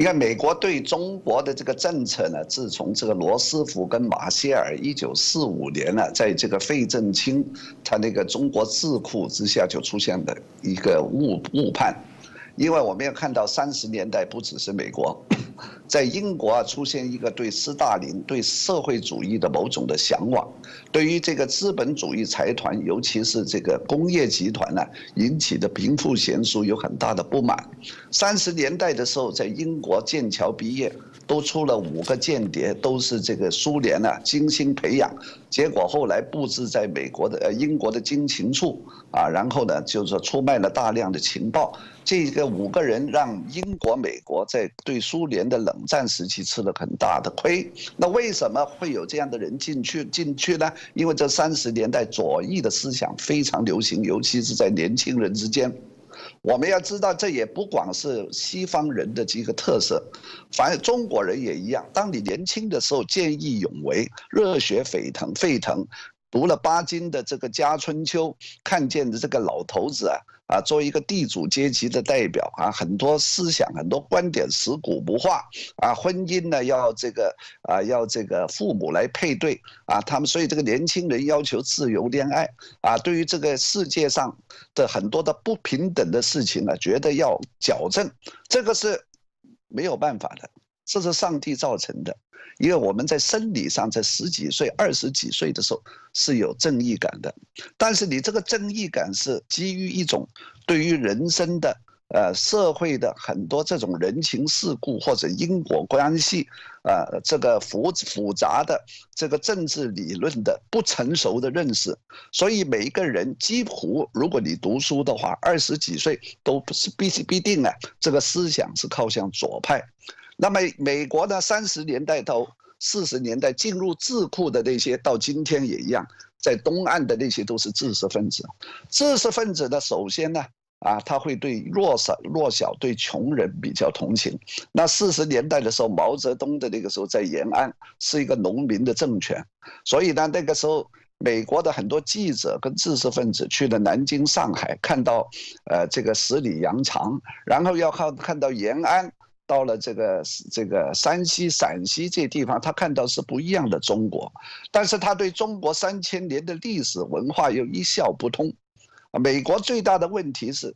你看，美国对中国的这个政策呢，自从这个罗斯福跟马歇尔1945年呢，在这个费正清他那个中国智库之下就出现的一个误判，因为我们要看到30年代不只是美国，在英国啊出现一个对斯大林、对社会主义的某种的向往，对于这个资本主义财团，尤其是这个工业集团呢，引起的贫富悬殊有很大的不满。30年代的时候，在英国剑桥毕业，都出了5个间谍，都是这个苏联啊精心培养，结果后来布置在英国的军情处啊，然后呢就是说出卖了大量的情报。这个5个人让英国、美国在对苏联的冷战时期吃了很大的亏。那为什么会有这样的人进去呢？因为这30年代左翼的思想非常流行，尤其是在年轻人之间。我们要知道，这也不光是西方人的这个特色，反正中国人也一样。当你年轻的时候见义勇为、热血沸腾，读了巴金的这个《家春秋》，看见的这个老头子作为一个地主阶级的代表很多思想、很多观点死骨不化婚姻呢要这个父母来配对他们所以这个年轻人要求自由恋爱对于这个世界上的很多的不平等的事情呢，觉得要矫正，这个是没有办法的，这是上帝造成的。因为我们在生理上在10几岁、20几岁的时候是有正义感的，但是你这个正义感是基于一种对于人生的社会的很多这种人情世故或者因果关系这个复杂的这个政治理论的不成熟的认识，所以每一个人几乎如果你读书的话，20几岁都不是必定这个思想是靠向左派。那么美国呢，30年代到40年代进入智库的那些，到今天也一样，在东岸的那些都是知识分子。知识分子呢，首先呢，他会对弱小、对穷人比较同情。那40年代的时候，毛泽东的那个时候在延安是一个农民的政权，所以呢，那个时候美国的很多记者跟知识分子去了南京、上海，看到这个十里洋场，然后要看到延安。到了这个山西、陕西这地方，他看到是不一样的中国，但是他对中国3000年的历史文化又一窍不通。美国最大的问题是，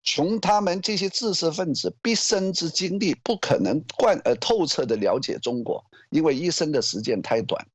从他们这些知识分子毕生之精力，不可能透彻的了解中国，因为一生的时间太短。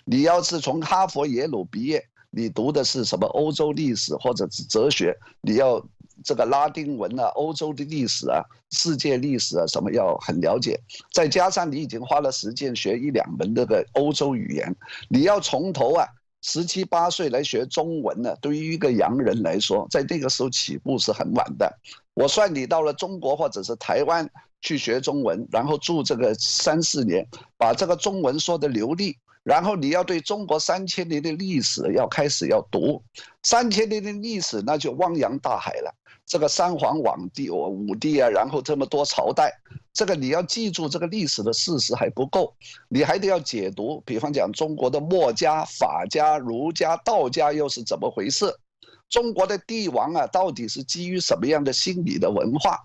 你要是从哈佛、耶鲁毕业，你读的是什么欧洲历史或者是哲学，你要这个拉丁文欧洲的历史世界历史什么要很了解，再加上你已经花了时间学1、2门这个欧洲语言，你要从头17、18岁来学中文呢，对于一个洋人来说，在那个时候起步是很晚的。我算你到了中国或者是台湾去学中文，然后住这个3、4年，把这个中文说得流利。然后你要对中国3000年的历史开始要读，3000年的历史那就汪洋大海了。这个三皇五帝然后这么多朝代，这个你要记住这个历史的事实还不够，你还得要解读，比方讲中国的墨家、法家、儒家、道家又是怎么回事？中国的帝王到底是基于什么样的心理的文化？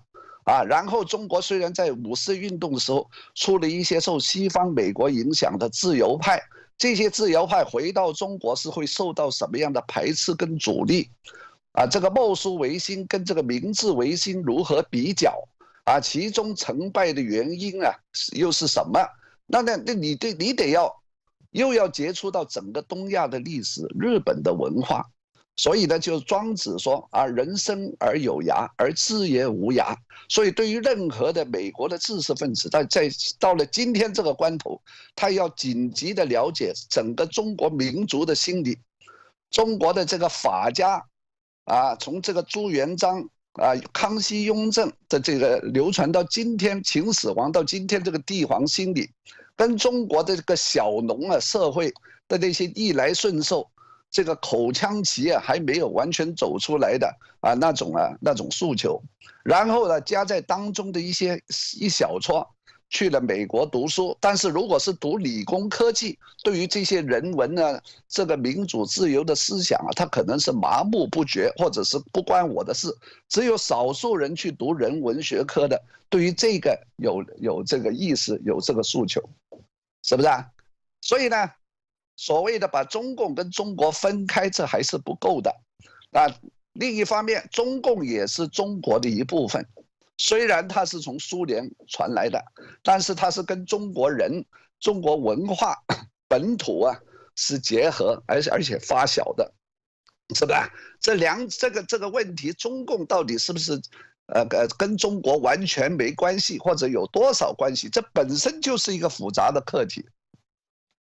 然后中国虽然在5·4运动的时候出了一些受西方美国影响的自由派，这些自由派回到中国是会受到什么样的排斥跟阻力？这个戊戌维新跟这个明治维新如何比较？其中成败的原因又是什么？那你得又要接触到整个东亚的历史、日本的文化。所以呢，就庄子说人生而有涯，而知也无涯。所以对于任何的美国的知识分子，到了今天这个关头，他要紧急的了解整个中国民族的心理。中国的这个法家从这个朱元璋康熙、雍正的这个流传到今天，秦始皇到今天这个帝皇心理，跟中国的这个小农社会的那些逆来顺受。这个口腔期还没有完全走出来的那种诉求，然后呢加在当中的一小撮去了美国读书，但是如果是读理工科技，对于这些人文呢，这个民主自由的思想啊，他可能是麻木不觉，或者是不关我的事。只有少数人去读人文学科的，对于这个有这个意识，有这个诉求，是不是啊？所以呢，所谓的把中共跟中国分开，这还是不够的。啊，另一方面，中共也是中国的一部分。虽然它是从苏联传来的，但是它是跟中国人、中国文化本土啊是结合，而且发小的，是吧？这个问题，中共到底是不是跟中国完全没关系，或者有多少关系？这本身就是一个复杂的课题，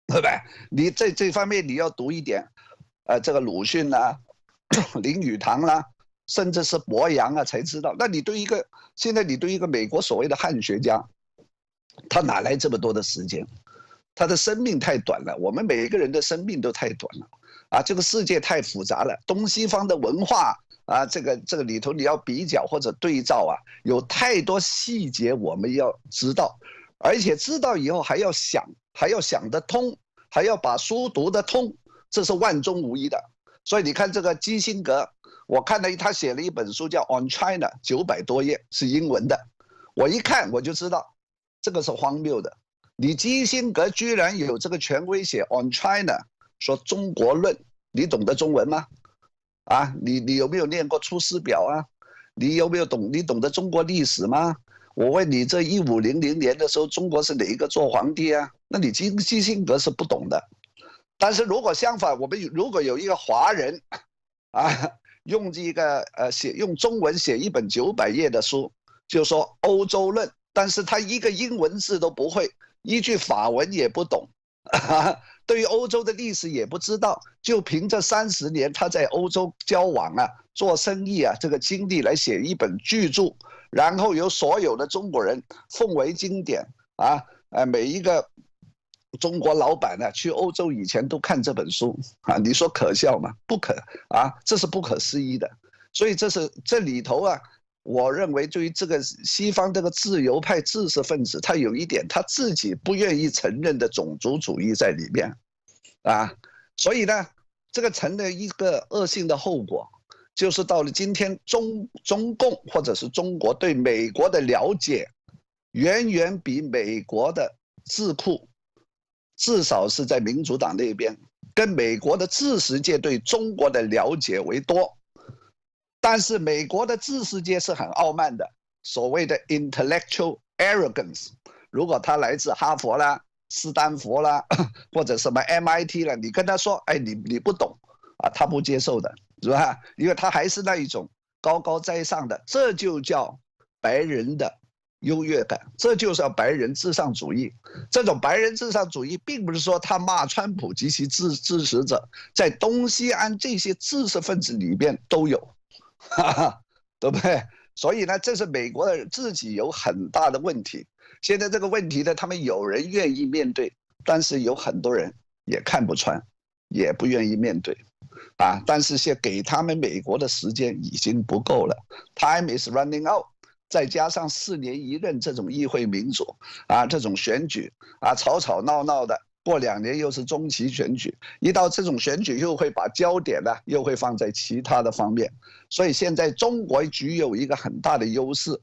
对吧？你这方面你要读一点，这个鲁迅啊、林语堂啦、甚至是博洋啊，才知道。那你对一个现在你对一个美国所谓的汉学家，他哪来这么多的时间？他的生命太短了，我们每一个人的生命都太短了啊！这个世界太复杂了，东西方的文化啊，这个里头你要比较或者对照啊，有太多细节我们要知道，而且知道以后还要想得通，还要把书读得通，这是万中无一的。所以你看这个基辛格，我看了他写了一本书叫《On China》，900多页，是英文的。我一看我就知道，这个是荒谬的。你基辛格居然有这个权威写《On China》，说中国论，你懂得中文吗？啊，你有没有念过《出师表》啊？你有没有你懂得中国历史吗？我问你，这1500年的时候，中国是哪一个做皇帝啊？那你基辛格是不懂的。但是如果相反，我们如果有一个华人，啊，用这个用中文写一本900页的书，就说欧洲论，但是他一个英文字都不会，一句法文也不懂，对于欧洲的历史也不知道，就凭这30年他在欧洲交往啊、做生意啊这个经历来写一本巨著，然后由所有的中国人奉为经典啊，每一个中国老板呢，去欧洲以前都看这本书啊，你说可笑吗？不可啊，这是不可思议的。所以这里头啊，我认为对于这个西方这个自由派知识分子，他有一点他自己不愿意承认的种族主义在里面啊，所以呢，这个成了一个恶性的后果，就是到了今天中共或者是中国对美国的了解，远远比美国的智库。至少是在民主党那边，跟美国的知识界对中国的了解为多，但是美国的知识界是很傲慢的，所谓的 intellectual arrogance。如果他来自哈佛啦、斯坦福啦，或者什么 MIT 啦，你跟他说，哎，你不懂啊，他不接受的，是吧？因为他还是那一种高高在上的，这就叫白人的优越感，这就是白人至上主义。这种白人至上主义，并不是说他骂川普及其支持者，在东西岸这些知识分子里边都有，哈哈，对不对？所以呢，这是美国人自己有很大的问题。现在这个问题呢，他们有人愿意面对，但是有很多人也看不穿，也不愿意面对。啊，但是现给他们美国的时间已经不够了 ，Time is running out。再加上4年1任这种议会民主啊，这种选举啊，吵吵闹闹的，过2年又是中期选举，一到这种选举又会把焦点呢又会放在其他的方面，所以现在中国具有一个很大的优势。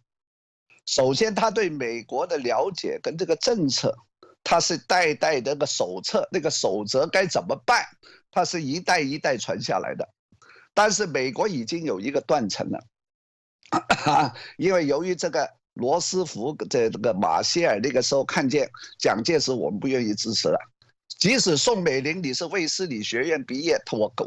首先，他对美国的了解跟这个政策，他是代代的那个手册、那个守则该怎么办，它是一代一代传下来的。但是美国已经有一个断层了。因为由于这个罗斯福这个马歇尔那个时候看见蒋介石，我们不愿意支持了。即使宋美龄你是卫斯理学院毕业，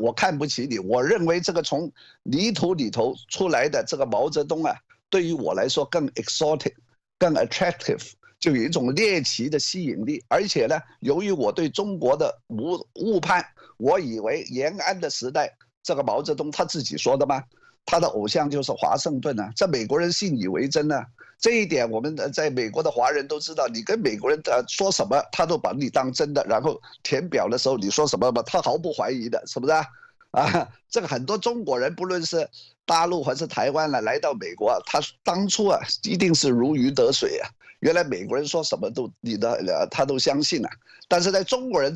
我看不起你。我认为这个从泥土里头出来的这个毛泽东啊，对于我来说更 exotic、更 attractive， 就有一种猎奇的吸引力。而且呢，由于我对中国的误判，我以为延安的时代，这个毛泽东他自己说的吗？他的偶像就是华盛顿啊，这美国人信以为真啊。这一点我们在美国的华人都知道，你跟美国人说什么，他都把你当真的，然后填表的时候你说什么吧，他毫不怀疑的，是不是啊？啊，这个很多中国人，不论是大陆还是台湾来到美国，他当初啊一定是如鱼得水啊，原来美国人说什么都他都相信啊。但是在中国人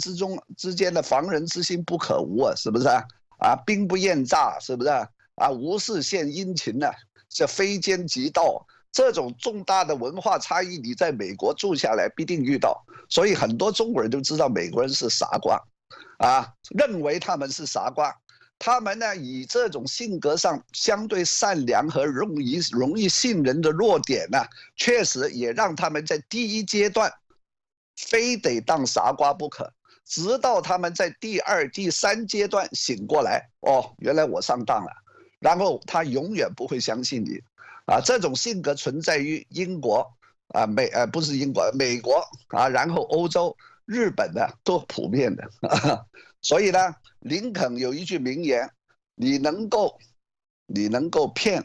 之间的防人之心不可无啊，是不是啊？啊，兵不厌诈，是不是啊？啊，无事献殷勤呢，这非奸即盗。这种重大的文化差异，你在美国住下来必定遇到。所以很多中国人都知道美国人是傻瓜，啊，认为他们是傻瓜。他们呢，以这种性格上相对善良和容易信任的弱点呢，确实也让他们在第一阶段非得当傻瓜不可，直到他们在第二、第三阶段醒过来，哦，原来我上当了，然后他永远不会相信你，啊，这种性格存在于英国，啊不是英国，美国啊，然后欧洲、日本的都普遍的，所以呢。林肯有一句名言：你能够骗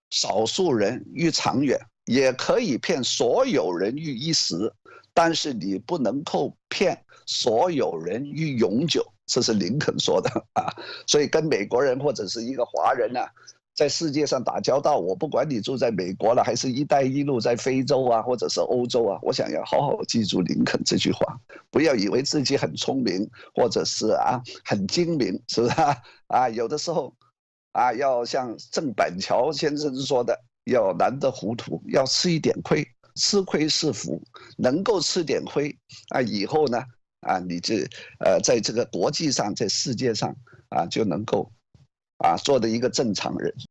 少数人于长远，也可以骗所有人于一时，但是你不能够骗所有人于永久。这是林肯说的啊。所以跟美国人或者是一个华人呢，在世界上打交道，我不管你住在美国了，还是一带一路在非洲啊，或者是欧洲啊，我想要好好记住林肯这句话，不要以为自己很聪明，或者是很精明，是不是啊？有的时候啊，要像郑板桥先生说的，要难得糊涂，要吃一点亏，吃亏是福，能够吃点亏啊，以后呢你在这个国际上，在世界上就能够做的一个正常人。